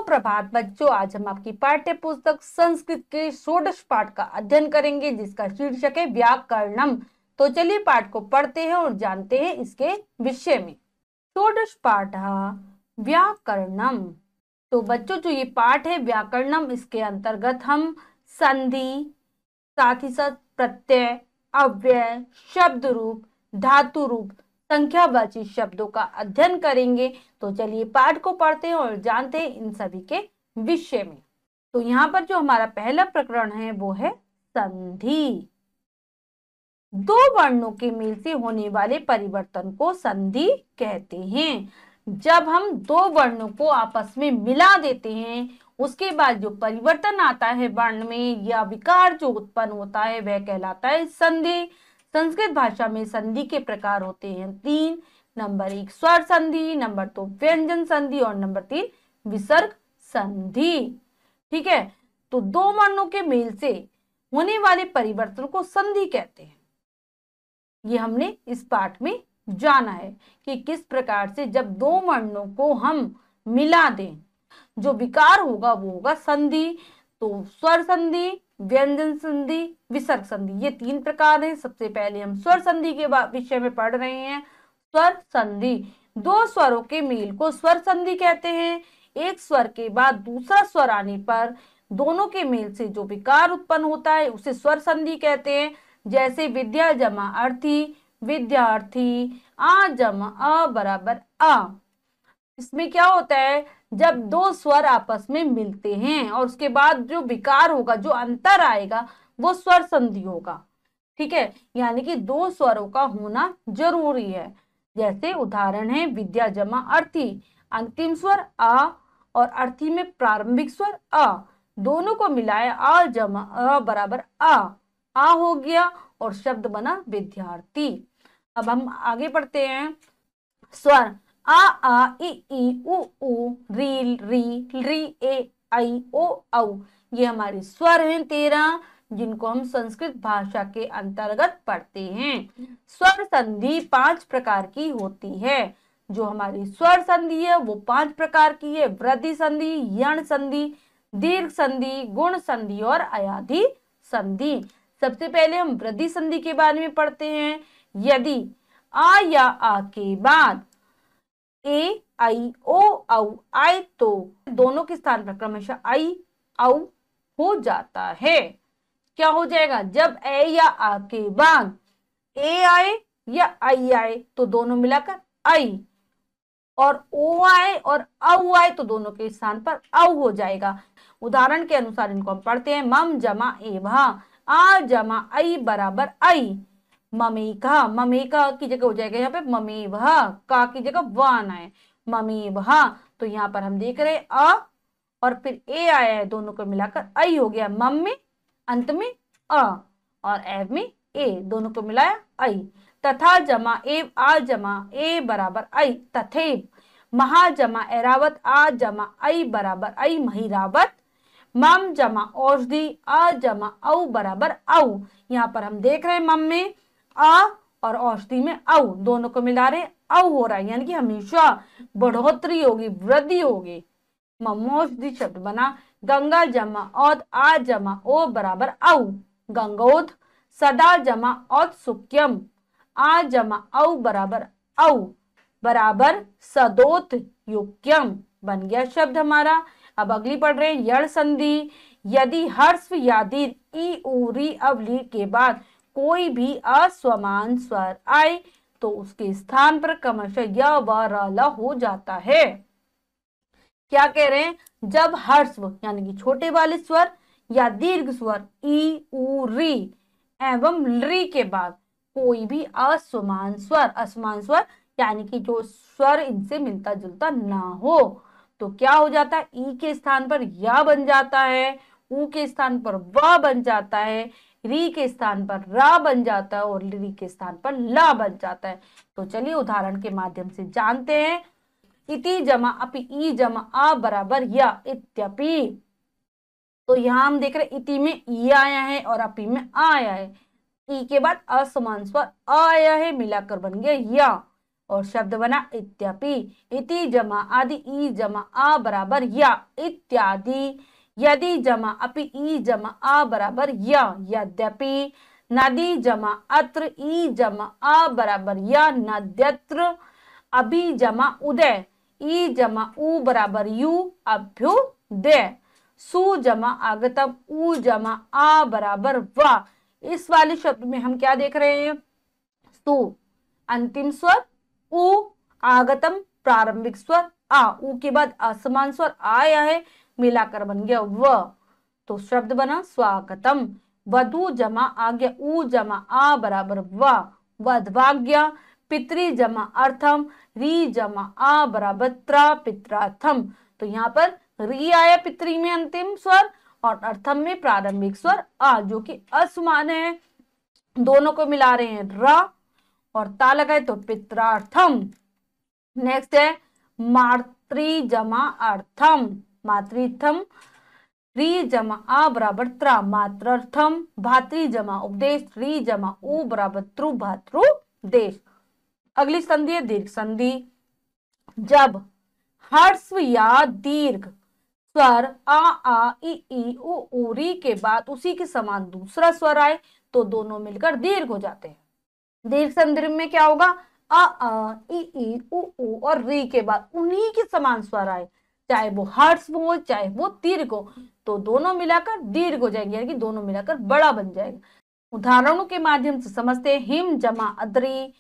सुप्रभात बच्चों, आज हम आपकी पाठ्य पुस्तक संस्कृत के षोडश पाठ का अध्ययन करेंगे जिसका शीर्षक है व्याकरणम। तो चलिए पाठ को पढ़ते हैं और जानते हैं इसके विषय में। षोडश पाठ व्याकरणम। तो बच्चों जो ये पाठ है व्याकरणम, इसके अंतर्गत हम संधि, साथ ही साथ प्रत्यय, अव्यय, शब्द रूप, धातु रूप, संख्यावाची शब्दों का अध्ययन करेंगे। तो चलिए पाठ को पढ़ते हैं और जानते हैं इन सभी के विषय में। तो यहाँ पर जो हमारा पहला प्रकरण है वो है संधि। दो वर्णों के मेल से होने वाले परिवर्तन को संधि कहते हैं। जब हम दो वर्णों को आपस में मिला देते हैं, उसके बाद जो परिवर्तन आता है वर्ण में या विकार जो उत्पन्न होता है वह कहलाता है संधि। संस्कृत भाषा में संधि के प्रकार होते हैं तीन। नंबर 1 स्वर संधि, नंबर 2 व्यंजन संधि और नंबर 3 विसर्ग संधि। ठीक है, तो दो वर्णों के मेल से होने वाले परिवर्तन को संधि कहते हैं। ये हमने इस पाठ में जाना है कि किस प्रकार से जब दो वर्णों को हम मिला दें जो विकार होगा वो होगा संधि। तो स्वर संधि, व्यंजन संधि, विसर्ग संधि, ये तीन प्रकार हैं। सबसे पहले हम स्वर संधि के विषय में पढ़ रहे हैं। स्वर संधि, दो स्वरों के मेल को स्वर संधि कहते हैं। एक स्वर के बाद दूसरा स्वर आने पर दोनों के मेल से जो विकार उत्पन्न होता है उसे स्वर संधि कहते हैं। जैसे विद्या जमा अर्थी, विद्यार्थी, आ जमा अ बराबर आ। इसमें क्या होता है, जब दो स्वर आपस में मिलते हैं और उसके बाद जो विकार होगा, जो अंतर आएगा वो स्वर संधि होगा। ठीक है, यानी कि दो स्वरों का होना जरूरी है। जैसे उदाहरण है विद्या जमा अर्थी, अंतिम स्वर आ और अर्थी में प्रारंभिक स्वर अ, दोनों को मिलाया आ जमा अ बराबर आ हो गया और शब्द बना विद्यार्थी। अब हम आगे पढ़ते हैं। स्वर आ ई उ री री ए आई ओ औ, ये हमारे स्वर हैं 13 जिनको हम संस्कृत भाषा के अंतर्गत पढ़ते हैं। स्वर संधि 5 प्रकार की होती है। जो हमारी स्वर संधि है वो 5 प्रकार की है। वृद्धि संधि, यण संधि, दीर्घ संधि, गुण संधि और अयाधि संधि। सबसे पहले हम वृद्धि संधि के बारे में पढ़ते हैं। यदि आ या आ के बाद ए आई ओ औ आए तो दोनों के स्थान पर क्रमशः आई औ हो जाता है। क्या हो जाएगा, जब ए या आ के बाद ए आए या आई आए तो दोनों मिलाकर आई, और ओ आए और औ आए तो दोनों के स्थान पर औ हो जाएगा। उदाहरण के अनुसार इनको हम पढ़ते हैं। मम जमा एभा, आ जमा आई बराबर आई। ममेका, ममेका की जगह हो जाएगा यहाँ पे ममेभा, का की जगह वान आए ममेभा। तो यहाँ पर हम देख रहे हैं अ और फिर ए आया है, दोनों को मिलाकर आई हो गया। मम में अंत में अ और एव में ए, दोनों को मिलाया आई। तथा जमा एव आ जमा ए बराबर आई तथेव। महा जमा एरावत, आ जमा आई बराबर आई महिरावत। मम जमा औषधि, आ जमा औ बराबर औ। यहाँ पर हम देख रहे हैं मम में आ और औषधि में औ, दोनों को मिला रहे औ हो रहा है, यानी कि हमेशा बढ़ोतरी होगी, वृद्धि होगी। ममौषधि शब्द बना। गंगा जमा औद, आ जमा ओ बराबर औ गंगोद। सदा जमा औद सुक्यम, आ जमा औ बराबर औ बराबर सदोत युक्यम, बन गया शब्द हमारा। अब अगली पढ़ रहे हैं यण संधि। यदि हर्स्व या दीर्घ ई उ री अवली के बाद कोई भी असमान स्वर आए तो उसके स्थान पर क्रमशः य व र ल हो जाता है। क्या कह रहे हैं, जब हर्स्व यानी कि छोटे वाले स्वर या दीर्घ स्वर ई उ री एवं री के बाद कोई भी असमान स्वर यानी कि जो स्वर इनसे मिलता जुलता ना हो तो क्या हो जाता है, ई के स्थान पर या बन जाता है, ऊ के स्थान पर व बन जाता है, री के स्थान पर रा बन जाता है और ली के स्थान पर ला बन जाता है। तो चलिए उदाहरण के माध्यम से जानते हैं। इति जमा अपि, ई जमा आ बराबर या इत्यपि। तो यहाँ हम देख रहे हैं इति में ई आया है और अपि में आ आया है। ई के बाद असमान स्वर आ आया है, मिलाकर बन गया या, और शब्द बना इत्यपि। इति जमा आदि ई जमा आ बराबर या इत्यादि। यदि जमा अपि ई जमा आ बराबर या यद्यपि। नदी जमा अत्र ई जमा आ बराबर या नद्यत्र। अभि जमा उदय ई जमा उ बराबर यू अभ्युदय। सु जमा आगतम उ जमा आ बराबर वा। इस वाले शब्द में हम क्या देख रहे हैं? सु अंतिम स्वर, उ आगतम प्रारंभिक स्वर आ, उ के बाद असमान स्वर आया है, मिलाकर बन गया व। तो शब्द बना स्वागतम। वधु जमा आज्ञा उ जमा आ बराबर वा वधवाज्ञा। पितरी जमा अर्थम री जमा आ बराबर त्रा पित्रार्थम। तो यहाँ पर री आया पितरी में अंतिम स्वर और अर्थम में प्रारंभिक स्वर आ, जो कि असमान है। दोनों को मिला रहे हैं रा और ता लगाए तो पित्रार्थम। नेक्स्ट है मातृ जमा अर्थम मातृथम। री जमा आ बराबर त्रा मातृर्थम। भातृ जमा उपदेश री जमा उ बराबर त्रु भातृदेश। अगली संधि है दीर्घ संधि। जब ह्रस्व या दीर्घ स्वर आ ई उ री के बाद उसी के समान दूसरा स्वर आए तो दोनों मिलकर दीर्घ हो जाते हैं। दीर्घ संधि में क्या होगा? आ ई उ और री के बाद उन्हीं के समान स्वर आए, चाहे वो ह्रस्व हो चाहे वो दीर्घ हो, तो दोनों मिलाकर दीर्घ हो जाएंगे, यानी कि दोनों मिलाकर बड़ा बन जाएगा। उदाहरणों के माध्यम से समझते हैं। हिम जमा अद्री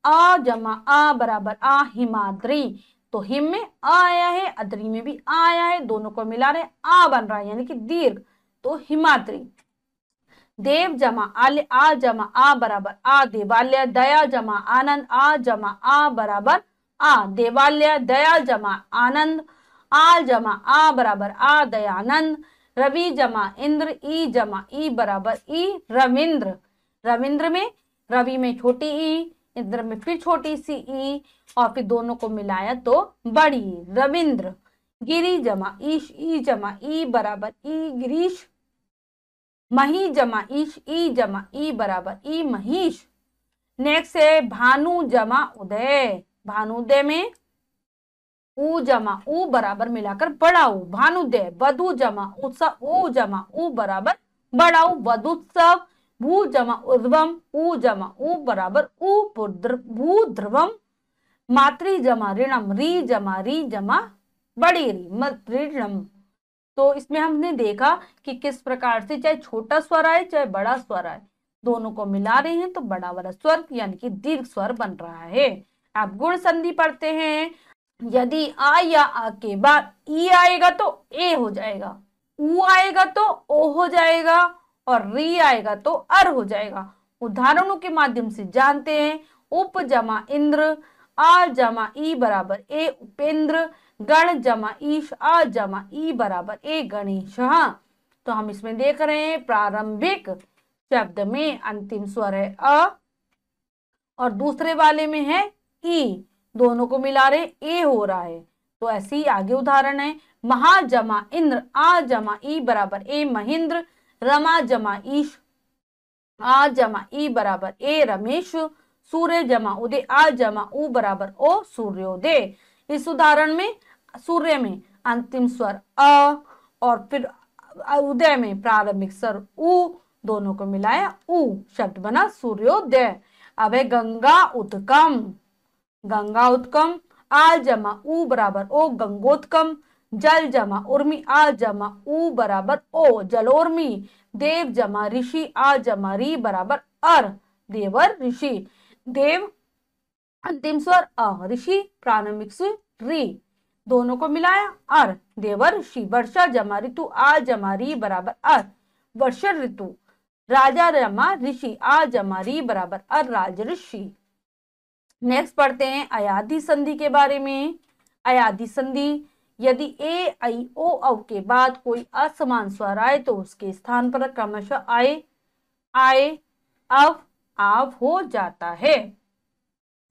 आ जमा आ बराबर आ हिमाद्री। तो हिम में आ आया है, अद्री में भी आ आया है, दोनों को मिला रहे आ बन रहा है, यानी कि दीर्घ, तो हिमाद्री। देव जमा आल्य आ जमा आ बराबर आ देवालय। दया जमा आनंद आ जमा आ बराबर आ देवालय। दया जमा आनंद आ जमा आ बराबर आ दयानंद। रवि जमा इंद्र ई जमा ई बराबर ई रविंद्र। रविंद्र में रवि में छोटी ई, इंद्र में फिर छोटी सी ई और फिर दोनों को मिलाया तो बड़ी रविंद्र। गिरी जमा ईश ई जमा ई बराबर ई गिरीश। मही जमा ईश ई जमा ई बराबर ई महिष। नेक्स्ट है भानु जमा उदय। भानुदय में उ जमा उ बराबर मिलाकर बड़ा उ भानुदय। वधु जमा उत्सव उ जमा उ बराबर बड़ा उ वधुत्सव। भू जमा उर्ध्वम उ जमा उ बराबर उ भूध्रुवम। मातृ जमा ऋणम री जमा बड़ी री ऋणम। तो इसमें हमने देखा कि किस प्रकार से चाहे छोटा स्वर आए चाहे बड़ा स्वर आए, दोनों को मिला रहे हैं तो बड़ा वाला स्वर यानी कि दीर्घ स्वर बन रहा है। आप गुण संधि पढ़ते हैं। यदि आ या आ के बाद ई आएगा तो ए हो जाएगा, उ आएगा तो ओ हो जाएगा और री आएगा तो अर हो जाएगा। उदाहरणों के माध्यम से जानते हैं। उप जमा इंद्र आ जमा ई बराबर ए उपेंद्र। गण जमा ईश आ जमा ई बराबर ए गणेश। तो हम इसमें देख रहे हैं प्रारंभिक शब्द में अंतिम स्वर है अ और दूसरे वाले में है ई, दोनों को मिला रहे ए हो रहा है। तो ऐसे ही आगे उदाहरण है। महा जमा इंद्र आ जमा ई बराबर ए महेंद्र। रमा जमा ईश आ जमा ई बराबर ए रमेश। सूर्य जमा उदय आ जमा उ बराबर ओ सूर्योदय। इस उदाहरण में सूर्य में अंतिम स्वर अ और फिर उदय में प्रारंभिक स्वर उ, दोनों को मिलाया उ, शब्द बना सूर्योदय। अब है गंगा उत्कम। गंगा उत्कम आ जमा उ बराबर ओ गंगोत्कम। जल जमा उर्मी आ जमा उ बराबर ओ जलोर्मी। देव जमा ऋषि आ जमा री बराबर अर देवर ऋषि। देव अंतिम स्वर अ, ऋषि प्रारंभिक स्वर री, दोनों को मिलाया अर देवर ऋषि। वर्षा जमा ऋतु आ जमा री बराबर अर वर्षा ऋतु। राजा जमा ऋषि आ जमा री बराबर अर राज ऋषि। नेक्स्ट पढ़ते हैं अयादि संधि के बारे में। अयादि संधि, यदि ए आई ओ औ के बाद कोई असमान स्वर आए तो उसके स्थान पर क्रमशः आए आए अव आव हो जाता है।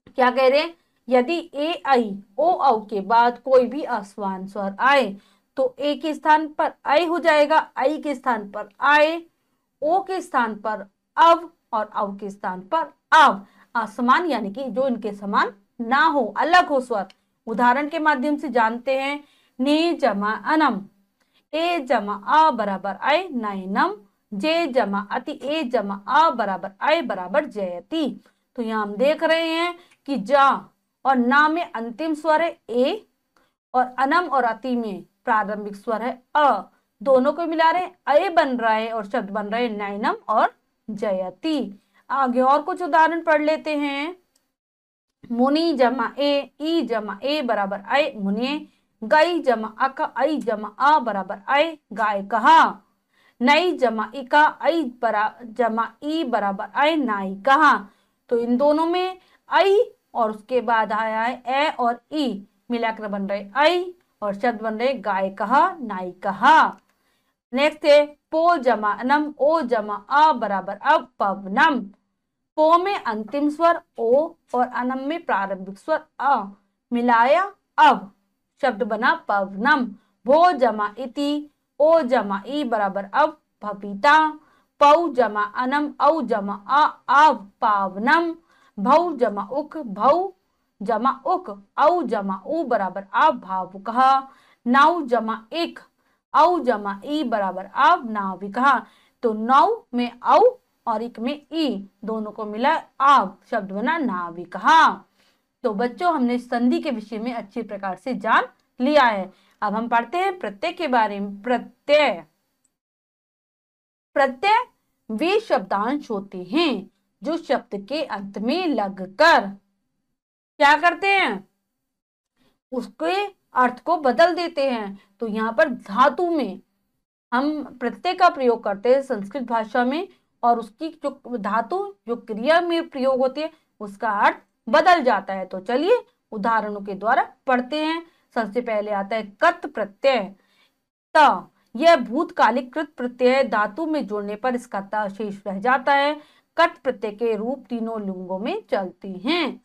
क्या कह रहे हैं? यदि ए आई ओ औ के बाद कोई भी असमान स्वर आए तो ए के स्थान पर आई हो जाएगा, आई के स्थान पर आए, ओ के स्थान पर अव और अव के स्थान पर आव। असमान यानी कि जो इनके समान ना हो, अलग हो स्वर। उदाहरण के माध्यम से जानते हैं। ने जमा अनम, ए जमा अ बराबर ऐ नयनम, जे जमा अति, ए जमा अ बराबर ऐ बराबर जयति। तो यहाँ हम देख रहे हैं कि जा और ना में अंतिम स्वर है ए, और अनम और अति में प्रारंभिक स्वर है अ। दोनों को मिला रहे अ बन रहा है और शब्द बन रहे नयनम और जयति। आगे और कुछ उदाहरण पढ़ लेते हैं। मुनि जमा ए, जमा ए बराबर ऐ मुनि, गई जमा अक, आई जमा आ बराबर ऐ गाय कहा, नई जमा इका, आई जमा ई बराबर ऐ नाई कहा। तो इन दोनों में आई और उसके बाद आया है ए और ई, मिलाकर बन रहे आई और शब्द बन रहे गाय कहा, नाई कहा। नेक्स्ट है पो जमा अनम, ओ जमा अ बराबर अब पवनम। पो में अंतिम स्वर ओ और अनम में प्रारंभिक स्वर अ, मिलाया अब शब्द बना पवनम। भो जमा इति, ओ जमा ई बराबर अब पपीता। पौ जमा अनम, औ जमा अ अब पावनम। भौ जमा उक, भौ जमा उक, औ जमा उ बराबर अब भावुकः। नौ जमा इक, औ जमा ई बराबर अब नाविकः। तो नौ में औ और एक में ई, दोनों को मिला आव, शब्द बना नाविकः। तो बच्चों हमने संधि के विषय में अच्छी प्रकार से जान लिया है। अब हम पढ़ते हैं प्रत्यय के बारे में। प्रत्यय, प्रत्यय वे शब्दांश होते हैं जो शब्द के अंत में लगकर क्या करते हैं, उसके अर्थ को बदल देते हैं। तो यहाँ पर धातु में हम प्रत्यय का प्रयोग करते हैं संस्कृत भाषा में, और उसकी जो धातु जो क्रिया में प्रयोग होती है उसका अर्थ बदल जाता है। तो चलिए उदाहरणों के द्वारा पढ़ते हैं। सबसे पहले आता है कत प्रत्यय। त, यह भूतकालिक कृत प्रत्यय धातु में जोड़ने पर इसका त शेष रह जाता है। कत प्रत्यय के रूप तीनों लिंगों में चलते हैं।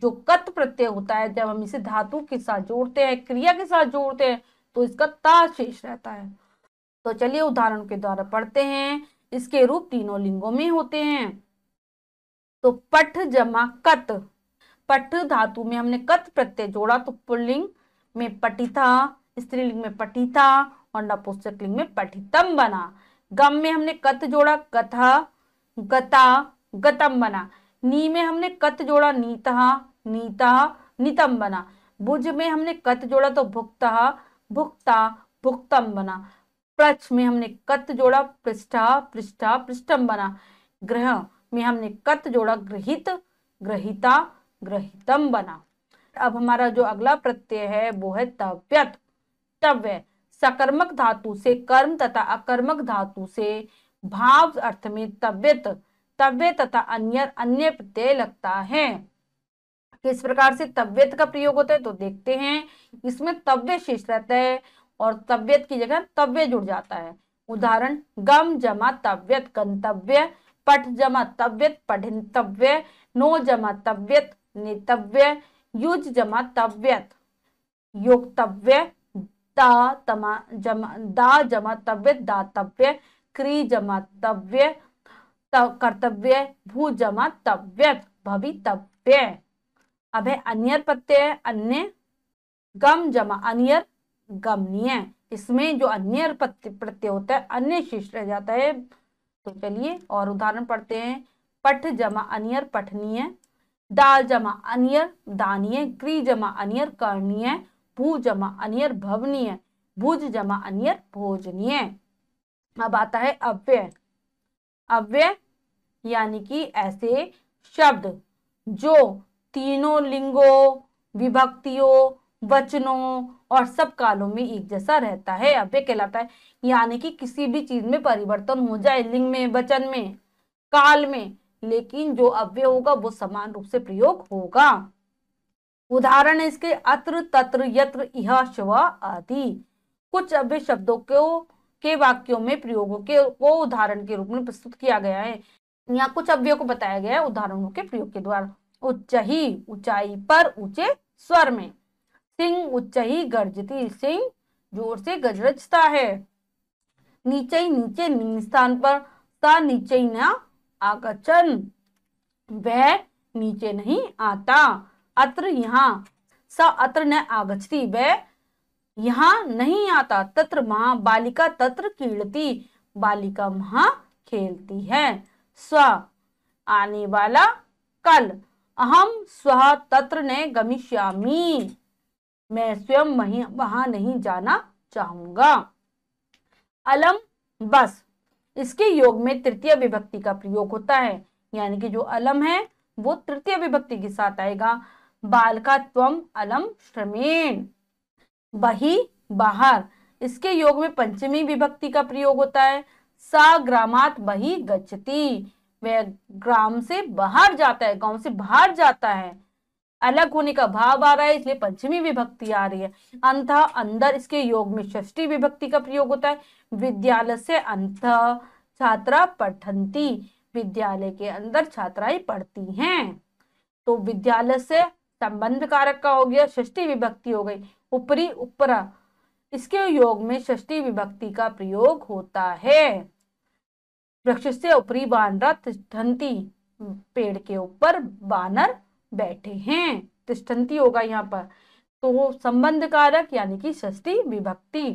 जो कत प्रत्यय होता है, जब हम इसे धातु के साथ जोड़ते हैं, क्रिया के साथ जोड़ते हैं, तो इसका ता शेष रहता है। तो चलिए उदाहरण के द्वारा पढ़ते हैं। इसके रूप तीनों लिंगों में होते हैं। तो पठ जमा कत, पठ धातु में हमने कत प्रत्यय जोड़ा तो पुल्लिंग में पठिता, स्त्रीलिंग में पठिता और नपुंसकलिंग में पठितम बना। गम में हमने कत जोड़ा कथा, गता, गतम बना। नी में हमने कत जोड़ा नीतः, नीता, नीतम बना। भुज में हमने कत जोड़ा तो भुक्तः, भुक्ता, भुक्तम बना। प्रच्छ में हमने कत जोड़ा पृष्ठा, पृष्ठा, पृष्ठम बना। ग्रह में हमने कत जोड़ा गृहित, ग्रहिता, ग्रहितम बना। अब हमारा जो अगला प्रत्यय है वो है तव्यत। तव्य सकर्मक धातु से कर्म तथा अकर्मक धातु से भाव अर्थ में तव्यत, तव्य तथा अन्य अन्य प्रत्यय लगता है। किस प्रकार से तव्यत का प्रयोग होता है तो देखते हैं। इसमें तव्य शेष रहता है और तव्यत की जगह तव्य जुड़ जाता है। उदाहरण गम जमा तव्यत गंतव्य, पठ जमा तव्यत पठितव्य, नो जमा तव्यत नेतव्य, युज जमा तव्यत योक्तव्य, दा जमा तव्यत दातव्य, क्री जमा तव्य कर्तव्य, भू जमा तव्यत भवितव्य। अब है अन्यर प्रत्यय। अन्य, गम जमा अन्यर गमनीय। इसमें जो अन्य प्रत्यय होता है अन्य शेष रह जाता है। तो चलिए और उदाहरण पढ़ते हैं। पठ जमा अन्यर पठनीय, दाल जमा अन्यर दानीय, क्री जमा अन्यर करणीय, भू जमा अन्यर भवनीय, भुज जमा अन्यर भोजनीय। अब आता है अव्यय। अव्यय यानी कि ऐसे शब्द जो तीनों लिंगों, विभक्तियों, वचनों और सब कालों में एक जैसा रहता है, अव्यय कहलाता है। यानी कि किसी भी चीज में परिवर्तन हो जाए, लिंग में, वचन में, काल में, लेकिन जो अव्यय होगा वो समान रूप से प्रयोग होगा। उदाहरण है इसके अत्र, तत्र, यत्र, इह, श्व आदि। कुछ अव्यय शब्दों के वाक्यों में प्रयोगों को उदाहरण के रूप में प्रस्तुत किया गया है। यहाँ कुछ अव्ययों को बताया गया है उदाहरणों के प्रयोग के द्वारा। उच्चही ऊंचाई पर, ऊंचे स्वर में। सिंह उच्चही गर्जती, सिंह जोर से गजरजता है। नीचे नीचे निम्न स्थान पर, सा नीचे न आगचन, वह नीचे नहीं आता। अत्र यहाँ, स अत्र न आगच्छति, वह यहाँ नहीं आता। तत्र वहाँ, बालिका तत्र क्रीडति, बालिका वहाँ खेलती है। स्व आने वाला कल, अहम स्वः तत्र न गमिष्यामि, मैं स्वयं वहां नहीं जाना चाहूंगा। अलम बस, इसके योग में तृतीय विभक्ति का प्रयोग होता है, यानी कि जो अलम है वो तृतीय विभक्ति के साथ आएगा। बालका त्वम अलम श्रमेण, बही बाहर, इसके योग में पंचमी विभक्ति का प्रयोग होता है। सा ग्रामात बही गच्छति, वह ग्राम से बाहर जाता है, गांव से बाहर जाता है। अलग होने का भाव आ रहा है, इसलिए पंचमी विभक्ति आ रही है। अंत अंदर, इसके योग में षष्ठी विभक्ति का प्रयोग होता है। विद्यालय से अंत छात्रा पठन्ति, विद्यालय के अंदर छात्राएं पढ़ती हैं। तो विद्यालय से संबंध कारक का हो गया, षष्ठी विभक्ति हो गई। ऊपरी उपरा, इसके योग में षष्ठी विभक्ति का प्रयोग होता है। वृक्ष से ऊपरी वानरा तिष्ठन्ति, पेड़ के ऊपर वानर बैठे हैं, तिष्ठन्ति होगा यहाँ पर। तो संबंध कारक यानी कि षष्ठी विभक्ति।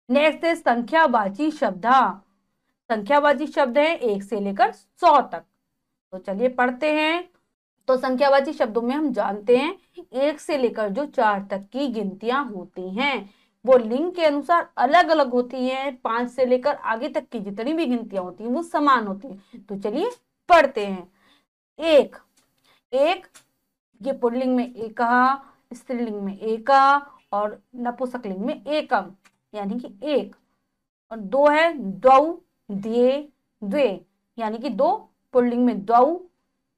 नेक्स्ट है संख्यावाची शब्द। संख्यावाची शब्द है 1 से लेकर 100 तक। तो चलिए पढ़ते हैं। तो संख्यावाची शब्दों में हम जानते हैं 1 से लेकर जो 4 तक की गिनतियां होती हैं वो लिंग के अनुसार अलग अलग होती हैं। 5 से लेकर आगे तक की जितनी भी गिनतियां होती हैं वो समान होती हैं। तो चलिए पढ़ते हैं। एक, एक ये पुल्लिंग में एकः, स्त्रीलिंग में एकः और नपुंसकलिंग में एकम, यानी कि 1। और 2 है द्वौ, द्वे, द्वे, यानी कि 2, पुल्लिंग में द्वौ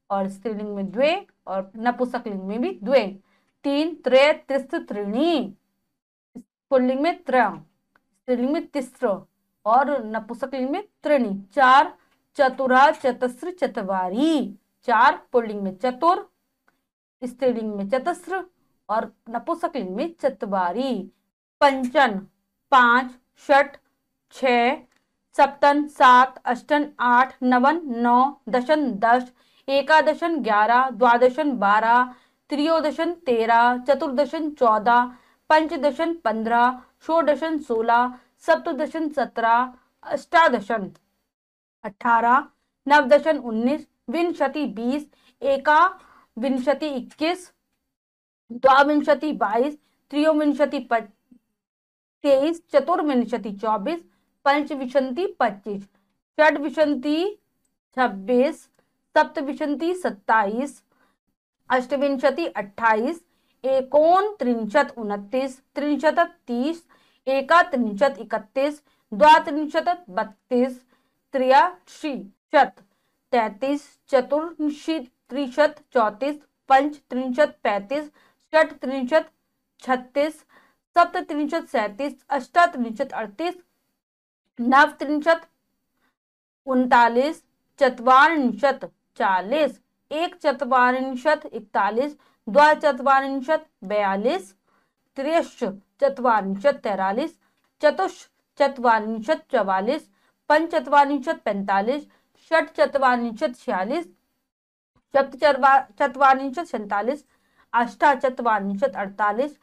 और स्त्रीलिंग में द्वे और नपुंसकलिंग में भी द्वे। 3 त्रय, त्रिस्र, त्रीणि, पुल्लिंग में त्र, स्त्रीलिंग में तिस्र और नपुंसकलिंग में त्रीणि। 4 चतुरा, चतस्र, चत्वारि, 4 पुल्लिंग में चतुर, स्त्रीलिंग में चतस्र और नपुंसकलिंग में चत्वारि। पंचन 5, षट 6, सप्तन 7, अष्टन 8, नवन 9, दशन 10, एकादशन 11, द्वादशन 12, त्रयोदशन 13, चतुर्दशन 14, पंचदशन 15, षोडशन 16, सप्तदशन 17, अष्टादशन 18, नवदशन 19, विंशति 20, एकाविंशति 21, द्वाविंशति 22, त्रयोविंशति 23, चतुर्विंशति 24, पंचविंशति 25, षड्विंशति 26, सप्तविंशति 27, अष्टविंशति 28, एकोनत्रिंशत् 29, त्रिंशत् 30, एकात्रिंशत् 31, द्वात्रिंशत् 32, त्रयाशीशत् 33, चतुर्त्रिंशत् 34, पंचत्रिंशत् 35, षट्त्रिंशत् 36, सप्तत्रिंशत् 37, अष्टात्रिंशत् 38, नवत्रिंशत् 39, चत्वारिंशत् 40, एकचत्वारिंशत् 41, द्वाचत्वारिंशत् 42, त्र्यश्चत्वारिंशत् 43, चतुश्चत्वारिंशत् 44, पंचचत्वारिंशत् 45, षट्चत्वारिंशत् 46, सप्तचत्वारिंशत् 47, अष्टाचत्वारिंशत् 48,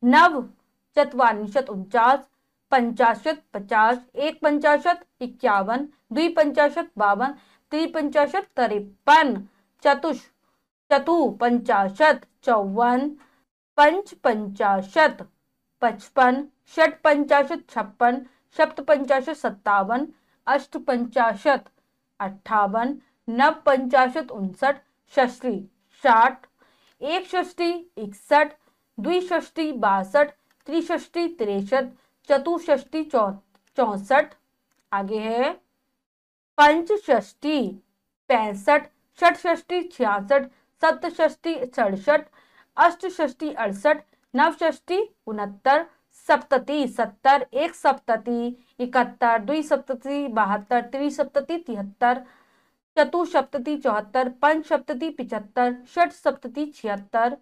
नवचत्वारिंशत् 49, पंचाशत् 50, एक पंचाशत् 51, द्विपंचाशत् 52, त्रिपंचाशत् 53, चतुपंचाशत् 54, पंचपंचाशत् 55, षट्पंचाशत् 56, सप्तपंचाशत् 57, अष्टपंचाशत् 58, नवपंचाशत् 59, षष्ठी 60, एक षष्ठी 61, द्विषष्ठी 62, त्रिषष्ठी 63, चतुष्षष्ठी 64, आगे है पंचषष्ठी 65, षटषष्ठी 66, सप्तषष्ठी 67, अष्टषष्ठी 68, नवषष्ठी 69, सप्तति 70, एक सप्तति 71, द्विसप्तति 72, त्रिसप्तति 73, चतुसप्तति 74, पंचसप्तति 75, षट सप्तति 76,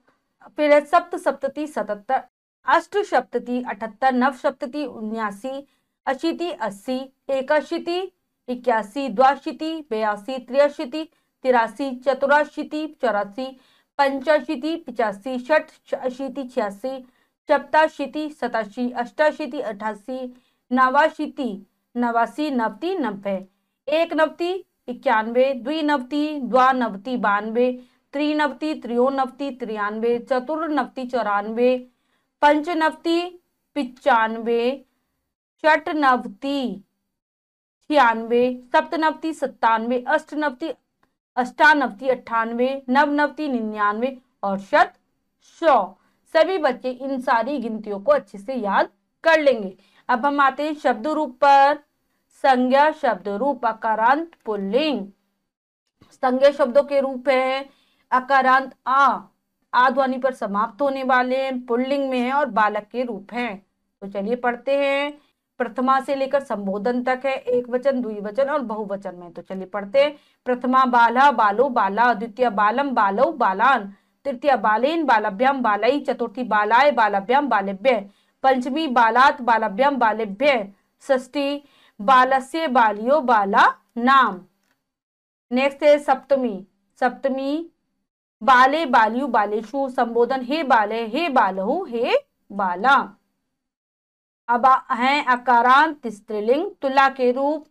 फिर सप्त सप्तति 77, अष्ट सप्तति 78, नव सप्तति 79, अशीति 80, एकाशीति 81, द्वाशीति 82, त्र्याशीति तिरासी, चतुराशीति 84, पंचाशीति 85, षष्ठाशीति 86, सप्ताशीति 87, अष्टाशीति 88, नवाशीति 89, नवति 90, एक नवति 91, द्विनवति द्वानवति 92, त्रिनवति त्रयोनवति 93, चतुर्नवति 94, पंचनवति 95, षटनवति 96, सप्तनवति 97, अष्टनवति 98, 98, नवनवति 99 और शत 100। सभी बच्चे इन सारी गिनतियों को अच्छे से याद कर लेंगे। अब हम आते हैं शब्द रूप पर। संज्ञा शब्द रूप अकारांत पुल्लिंग। संज्ञा शब्दों के रूप है अकारांत आ ध्वनि पर समाप्त होने वाले हैं, पुल्लिंग में है और बालक के रूप हैं। तो चलिए पढ़ते हैं। प्रथमा से लेकर संबोधन तक है, एक वचन, द्विवचन और बहुवचन में। तो चलिए पढ़ते हैं। प्रथमा बाला बालो बाला, द्वितीय बालम बालो बालान, तृतीय बालेन बालभ्याम बालई, चतुर्थी बालाय बालभ्याम बालेभ्य, पंचमी बालात बालभ्याम बालेभ्य, षष्ठी बालस्य बालियो बाला नाम। नेक्स्ट है सप्तमी। सप्तमी बाले बालियु बालेशु, संबोधन हे बाले हे बालहु हे बाला। अब है अकारांत स्त्रीलिंग तुला के रूप।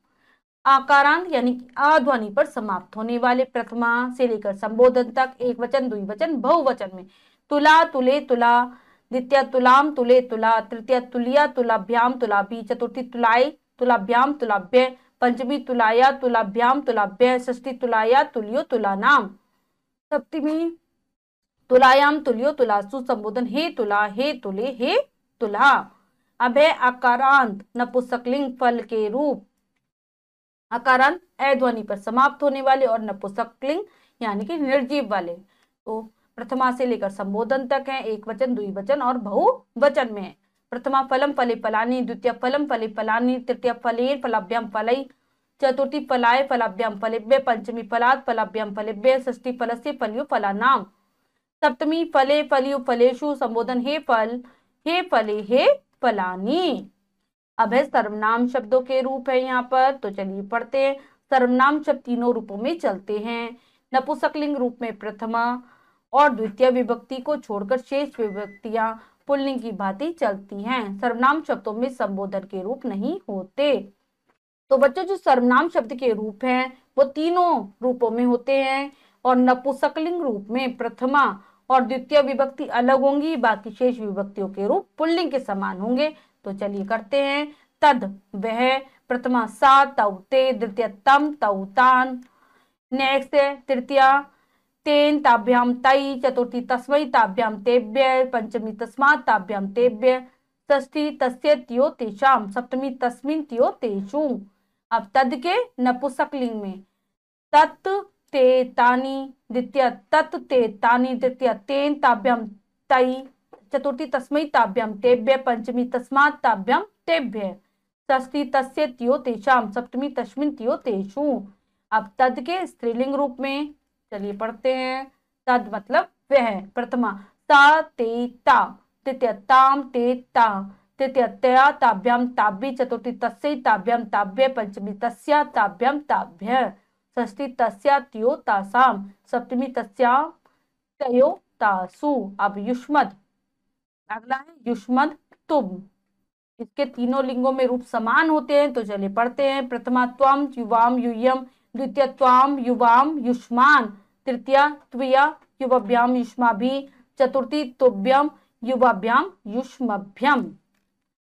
आकारांत यानी कि आ ध्वनि पर समाप्त होने वाले प्रथमा से लेकर संबोधन तक, एक वचन, द्विवचन, बहुवचन में। तुला तुले तुला, द्वितीय तुलाम तुले तुला, तृतीय तुलिया तुलाभ्याम तुलाभी, चतुर्थी तुलाय तुलाभ्याम तुलाभ्य, पंचमी तुलाया तुलाभ्याम तुलाभ्य, षष्ठी तुलाया तुलियो तुलानाम, सप्तमी तुलायाम तुलियो तुलासु, संबोधन हे तुला हे तुले हे तुला। अब है अकारांत नपुंसकलिंग फल के रूप। अकारांत ए ध्वनि पर समाप्त होने वाले और नपुंसकलिंग यानी कि निर्जीव वाले। तो प्रथमा से लेकर संबोधन तक है, एक वचन, द्विवचन और बहुवचन में। प्रथमा फलम फले फलानी, द्वितीय फलम फले फलानी, तृतीय फलेन फलाभ्याम फलई, चतुर्थी फलाय फलाभ्याम फलेभ्य, पंचमी फलात फलाभ्याम फलेभ्य, षष्ठी फलस्य फलियो फलानाम, सप्तमी फले फलियो फलेषु, संबोधन हे फल हे फले हे फलानी। अब है सर्वनाम शब्दों के रूप है यहाँ पर। तो चलिए पढ़ते हैं। सर्वनाम शब्द तीनों रूपों में चलते हैं। नपुंसकलिंग रूप में प्रथमा और द्वितीय विभक्ति को छोड़कर शेष विभक्तियां पुल्लिंग की भांति चलती हैं। सर्वनाम शब्दों में संबोधन के रूप नहीं होते। तो बच्चों जो सर्वनाम शब्द के रूप हैं वो तीनों रूपों में होते हैं और नपुंसकलिंग रूप में प्रथमा और द्वितीय विभक्ति अलग होंगी, बाकी शेष विभक्तियों के रूप पुल्लिंग के समान होंगे। तो चलिए करते हैं। तद वह, प्रथमा सा तौ ते, द्वितीय तम तौ तान। नेक्स्ट है तृतीय तेन ताभ्याम तई, चतुर्थी तस्मै ताभ्याम तेभ्य, पंचमी तस्मात् ताभ्याम तेभ्य, षष्ठी तस्य त्यो तेषाम, सप्तमी तस्मिन् त्यो तेषु। अब तद के नपुंसकलिंग में तत् ते तानि, द्वितीय तत् ते तानि, तृतीय तेन ताभ्याम तई, चतुर्थी तस्मै ताभ्याम तेभ्य, पंचमी तस्मात् ताभ्याम तेभ्य, षष्ठी तस्य त्यो तेषाम, सप्तमी तस्मिन् त्यो तेषु। अब तद के स्त्रीलिंग रूप में चलिए पढ़ते हैं। तद मतलब वह, प्रथमा सा ते ता, द्वितीय ताम ते ता, तृतीय तया ताभ्याम ताभ्य, चतुर्थी तस्यै ताभ्याम ताभ्य, पंचमी तस्या ताभ्याम ताभ्य, षष्ठी तस्या त्यो तासाम, सप्तमी तस्या तयो तासु। अब युष्मद, अगला है युष्मद तुम। इसके तीनों लिंगों में रूप समान होते हैं। तो चलिए पढ़ते हैं। प्रथमा त्वम युवाम यूयम, द्वितीय त्वाम युवाम युष्मान, तृतीय त्वया युवाभ्याम युष्माभि, चतुर्थी तुभ्यम युवाभ्याम युष्मभ्यम।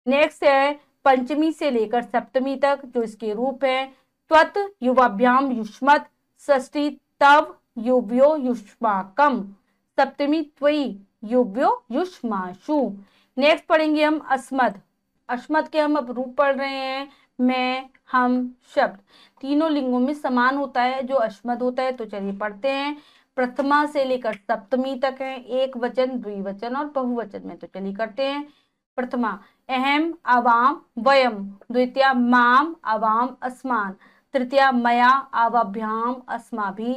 नेक्स्ट है पंचमी से लेकर सप्तमी तक जो इसके रूप है। त्वत युवाभ्याम युष्मत, षष्ठी तव युव्यो युष्माकम, सप्तमी त्वयि युव्यो युष्माशु। नेक्स्ट पढ़ेंगे हम अस्मद। अस्मद के हम अब रूप पढ़ रहे हैं। मैं, हम शब्द तीनों लिंगों में समान होता है जो अस्मद होता है। तो चलिए पढ़ते हैं। प्रथमा से लेकर सप्तमी तक है, एक वचन, द्विवचन और बहुवचन में। तो चलिए करते हैं। प्रथमा अहम आवाम वयम, द्वितीय माम आवाम अस्मान, तृतीय मया आवाभ्याम अस्माभि,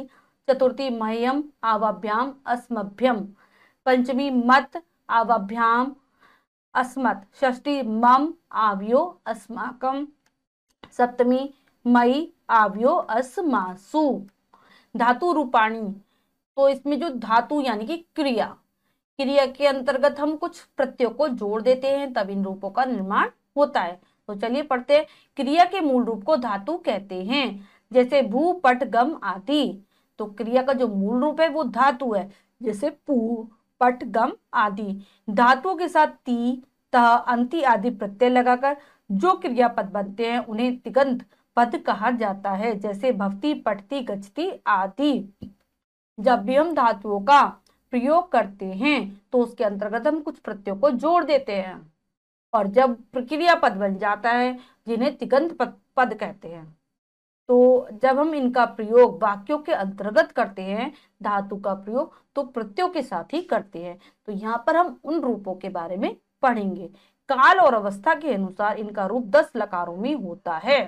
चतुर्थी मह्यम आवाभ्याम अस्मभ्यम, पंचमी मत आवाभ्याम अस्मत्, षष्ठी मम आव्यो अस्माकम, सप्तमी मई आव्यो अस्मासु। धातु रूपाणी, तो इसमें जो धातु यानी कि क्रिया, क्रिया के अंतर्गत हम कुछ प्रत्ययों को जोड़ देते हैं, तब इन रूपों का निर्माण होता है। तो चलिए पढ़ते हैं। क्रिया के मूल रूप को धातु कहते हैं, जैसे भू, पट, गम आदि। तो क्रिया का जो मूल रूप है वो धातु है, जैसे पू, पट, गम आदि। धातुओं के साथ ती, तह, अंति आदि प्रत्यय लगाकर जो क्रियापद बनते हैं उन्हें तिगंत पद कहा जाता है, जैसे भवती, पठती, गच्छति आदि। जब भी हम धातुओं का प्रयोग करते हैं तो उसके अंतर्गत हम कुछ प्रत्ययों को जोड़ देते हैं, और जब प्रक्रिया पद बन जाता है जिन्हें तिगंत पद कहते हैं। तो जब हम इनका प्रयोग वाक्यों के अंतर्गत करते हैं, धातु का प्रयोग, तो प्रत्ययों के साथ ही करते हैं। तो यहाँ पर हम उन रूपों के बारे में पढ़ेंगे। काल और अवस्था के अनुसार इनका रूप 10 लकारों में होता है।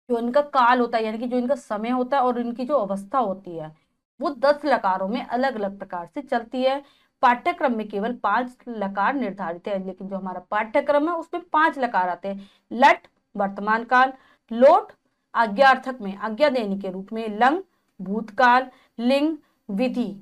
जो इनका काल होता है यानी कि जो इनका समय होता है, और इनकी जो अवस्था होती है वो 10 लकारों में अलग अलग प्रकार से चलती है। पाठ्यक्रम में केवल 5 लकार निर्धारित है, लेकिन जो हमारा पाठ्यक्रम है उसमें 5 लकार आते हैं। लट वर्तमान काल, लोट आज्ञार्थक में आज्ञा देने के रूप में, लंग भूतकाल, लिंग विधि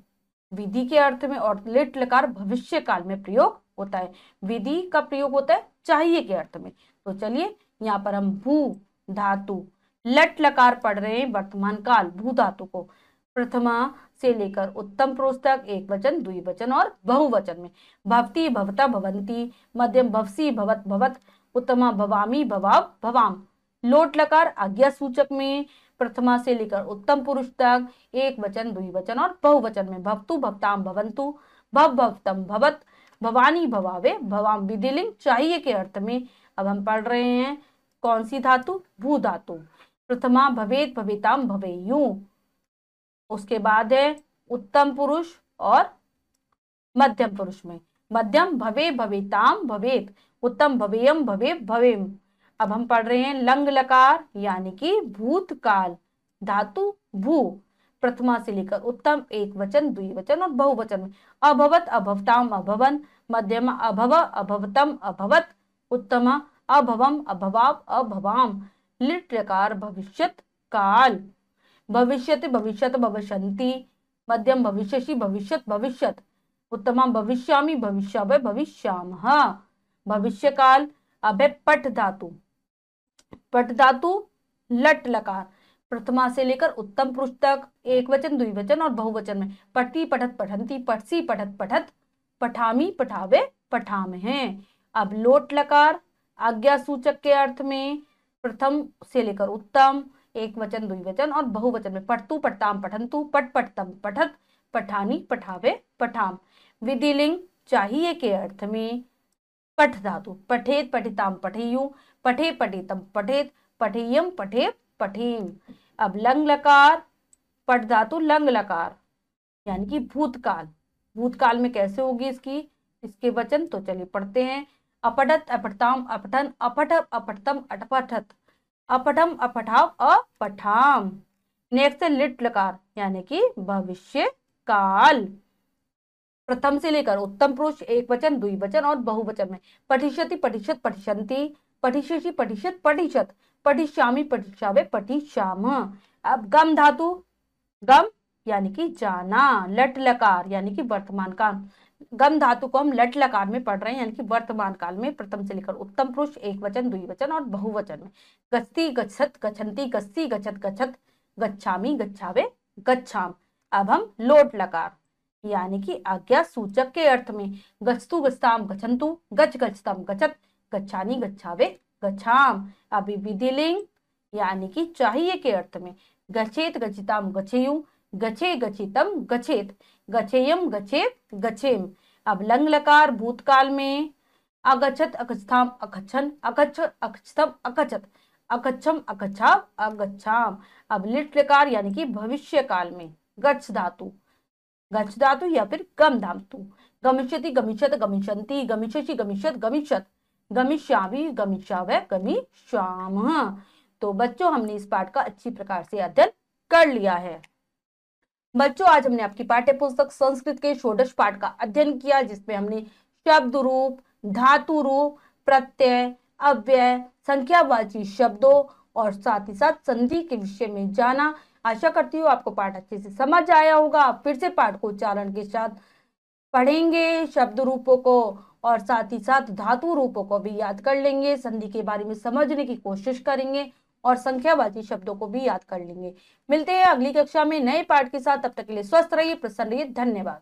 विधि के अर्थ में, और लिट लकार भविष्य काल में प्रयोग होता है। विधि का प्रयोग होता है चाहिए के अर्थ में। तो चलिए यहाँ पर हम भू धातु लट लकार पढ़ रहे हैं, वर्तमान काल भू धातु को प्रथमा से लेकर उत्तम पुरुष तक एक वचन, द्विवचन और बहुवचन में। भवती, भवता, भवंती, मध्यम भवसी, भवत, भवत, उत्तमा भवामी, भवाव, भवाम। लोट लकार आज्ञा सूचक में प्रथमा से लेकर उत्तम पुरुष तक एक वचन, द्विवचन और बहुवचन में। भवतु, भवताम, भवंतु, भव, भवतम, भवत, भवानी, भवावे, भवाम। विधिलिंग चाहिए के अर्थ में। अब हम पढ़ रहे हैं कौन सी धातु? भू धातु। प्रथमा भवेत, भवेताम, भवेयु। उसके बाद है उत्तम पुरुष और मध्यम पुरुष में। मध्यम भवे, भवेताम, भवेत, उत्तम भवेयम, भवे, भवेम। अब हम पढ़ रहे हैं लंग लकार यानी कि भूतकाल धातु भू। प्रथमा से लेकर उत्तम एक वचन, द्विवचन और बहुवचन में। अभवत, अभवताम, अभवन। मध्यम अभव, अभवतम, अभवत। उत्तम अभवम, अभवाव, अभवाम। लिट लकार भविष्यत काल। भविष्यति, भविष्यत, भविष्यन्ति। मध्यम भविष्यसि, भविष्यत, भविष्यत। उत्तमा भविष्यामि, भविष्यावः, भविष्यामः। भविष्य काल। अब है पट धातु। पट धातु लट लकार प्रथमा से लेकर उत्तम पुरुष तक एक वचन, द्विवचन और बहुवचन में। पठी, पठत, पठंती, पठसी, पठत, पठत, पठामी, पठावे, पठाम है। अब लोट लकार आज्ञा सूचक के अर्थ में प्रथम से लेकर उत्तम एक वचन, द्विवचन और बहुवचन में। पठतु, पठताम, पठंतु, पट, पठतम, पठत, पठानी, पठावे, पठाम। विधिलिंग चाहिए के अर्थ में पठ धातु। पठेत, पठिताम, पठेयु, पठे, पठितम, पठेत, पठेयम, पठे, पठेम। अब लंग लकार पठ धातु लंग लकार यानी कि भूतकाल। भूतकाल में कैसे होगी इसके वचन? तो चलिए पढ़ते हैं। अपठत, अपठताम, अपठन, अपठ, अपठतम, अटपठत, अपठम, अपठाव, अपठाम। नेक्स्ट है लिट लकार यानी कि भविष्य काल। प्रथम से लेकर उत्तम पुरुष एक वचन, द्विवचन और बहुवचन में। पठिष्यति, पठिष्यत, पठिष्यन्ति, पठिष्यसि, पठिष्यत, पठिष्यत, पठिष्यामि, पठिष्यावे, पठिष्याम। अब गम धातु गम यानी कि जाना। लट लकार यानी कि वर्तमान काल। गम धातु को हम लट लकार में पढ़ रहे हैं यानी कि वर्तमान काल में। प्रथम से लेकर उत्तम पुरुष एक वचन, द्विवचन और बहुवचन में। गच्छति, गच्छत, गच्छन्ति, गच्छति, गच्छत, गच्छत, गच्छामि, गच्छावे, गच्छाम। अब हम लोट लकार यानी कि आज्ञा सूचक के अर्थ में। गच्छतु, गच्छताम, गच्छन्तु, गच्छ, गच्छतम, गच्छत, गच्छानि, गच्छावे, गच्छाम। अभी विधिलिंग यानी कि चाहिए के अर्थ में। गच्छेत, गच्छिताम, गच्छेयु, गच्छे, गच्छितम, गच्छेत, गच्छेयम, गच्छेत, गच्छेम। अब लंग लकार भूतकाल में। अगच्छत, अगच्छताम, अगच्छन, अगच्छ, अगच्छतम, अगच्छत, अगच्छम, अगच्छाव, अगच्छाम। अब लिट लकार यानी कि भविष्य काल में। गच्छ धातु गच्छ धातु या फिर गम धातु। गमिष्यति, गमिष्यत, गमिष्यन्ति, गमिष्यसि, गमिष्यत, गमिष्यत, गमिष्यामि, गमिष्यावः, गमिष्यामः। तो बच्चों हमने इस पाठ का अच्छी प्रकार से अध्ययन कर लिया है। बच्चों आज हमने आपकी पाठ्य पुस्तक संस्कृत के षोडश पाठ का अध्ययन किया, जिसमें हमने शब्द रूप, धातु रूप, प्रत्यय, अव्यय, संख्यावाची शब्दों और साथ ही साथ संधि के विषय में जाना। आशा करती हूँ आपको पाठ अच्छे से समझ आया होगा। आप फिर से पाठ को उच्चारण के साथ पढ़ेंगे, शब्द रूपों को और साथ ही साथ धातु रूपों को भी याद कर लेंगे, संधि के बारे में समझने की कोशिश करेंगे और संख्यावाची शब्दों को भी याद कर लेंगे। मिलते हैं अगली कक्षा में नए पाठ के साथ। तब तक के लिए स्वस्थ रहिए, प्रसन्न रहिए। धन्यवाद।